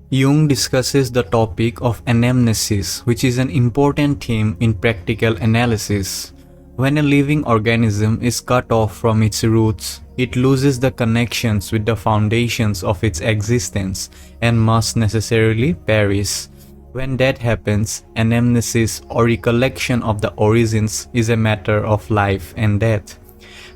Jung discusses the topic of anamnesis, which is an important theme in practical analysis. When a living organism is cut off from its roots, it loses the connections with the foundations of its existence and must necessarily perish. When that happens, anamnesis or recollection of the origins is a matter of life and death.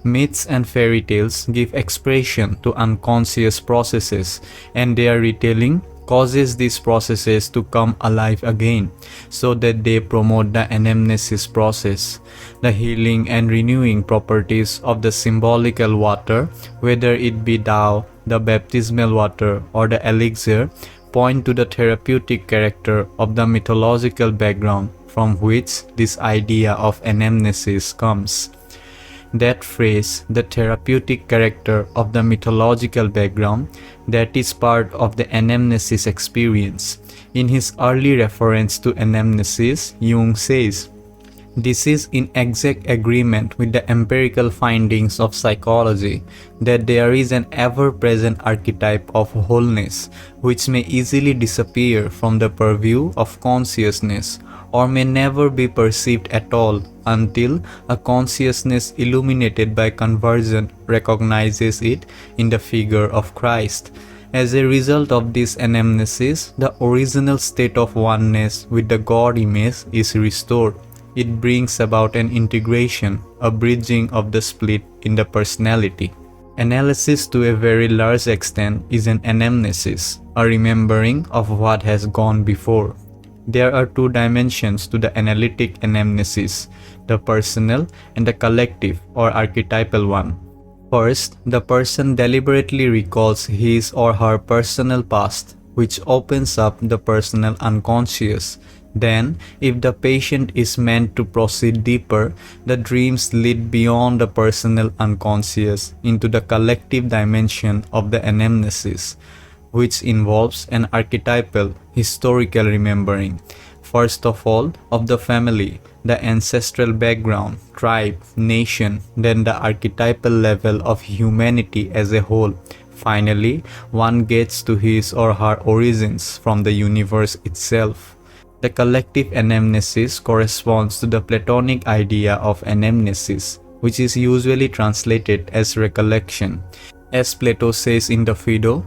Myths and fairy tales give expression to unconscious processes, and their retelling causes these processes to come alive again, so that they promote the anamnesis process. The healing and renewing properties of the symbolical water, whether it be Tao, the baptismal water, or the elixir, point to the therapeutic character of the mythological background from which this idea of anamnesis comes. That phrase, the therapeutic character of the mythological background, that is part of the anamnesis experience. In his early reference to anamnesis, Jung says, "This is in exact agreement with the empirical findings of psychology, that there is an ever-present archetype of wholeness, which may easily disappear from the purview of consciousness, or may never be perceived at all until a consciousness illuminated by conversion recognizes it in the figure of Christ. As a result of this anamnesis, the original state of oneness with the God image is restored. It brings about an integration, a bridging of the split in the personality." Analysis to a very large extent is an anamnesis, a remembering of what has gone before. There are two dimensions to the analytic anamnesis, the personal and the collective or archetypal one. First, the person deliberately recalls his or her personal past, which opens up the personal unconscious. Then, if the patient is meant to proceed deeper, the dreams lead beyond the personal unconscious into the collective dimension of the anamnesis, which involves an archetypal, historical remembering. First of all, of the family, the ancestral background, tribe, nation, then the archetypal level of humanity as a whole. Finally, one gets to his or her origins from the universe itself. The collective anamnesis corresponds to the Platonic idea of anamnesis, which is usually translated as recollection. As Plato says in the Phaedo,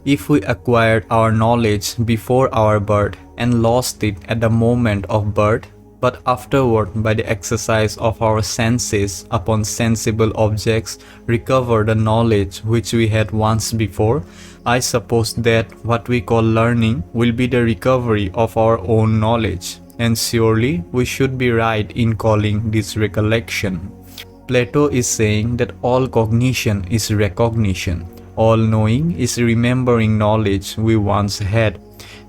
"If we acquired our knowledge before our birth and lost it at the moment of birth, but afterward by the exercise of our senses upon sensible objects recover the knowledge which we had once before, I suppose that what we call learning will be the recovery of our own knowledge, and surely we should be right in calling this recollection." Plato is saying that all cognition is recognition. All knowing is remembering knowledge we once had.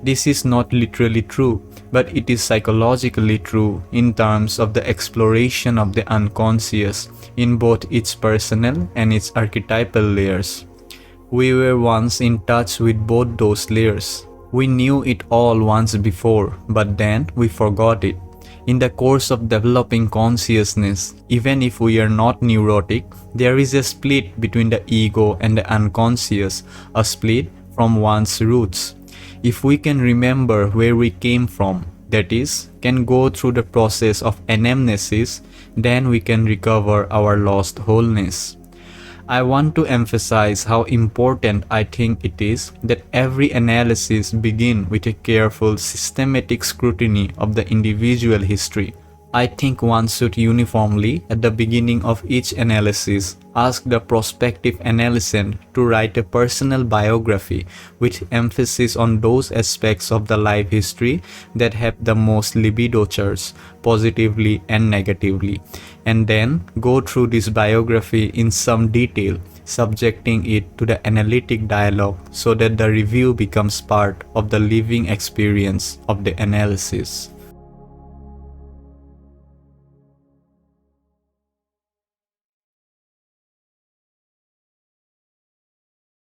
This is not literally true, but it is psychologically true in terms of the exploration of the unconscious in both its personal and its archetypal layers. We were once in touch with both those layers. We knew it all once before, but then we forgot it. In the course of developing consciousness, even if we are not neurotic, there is a split between the ego and the unconscious, a split from one's roots. If we can remember where we came from, that is, can go through the process of anamnesis, then we can recover our lost wholeness. I want to emphasize how important I think it is that every analysis begin with a careful, systematic scrutiny of the individual history. I think one should uniformly, at the beginning of each analysis, ask the prospective analysand to write a personal biography with emphasis on those aspects of the life history that have the most libido charge, positively and negatively, and then go through this biography in some detail, subjecting it to the analytic dialogue so that the review becomes part of the living experience of the analysis.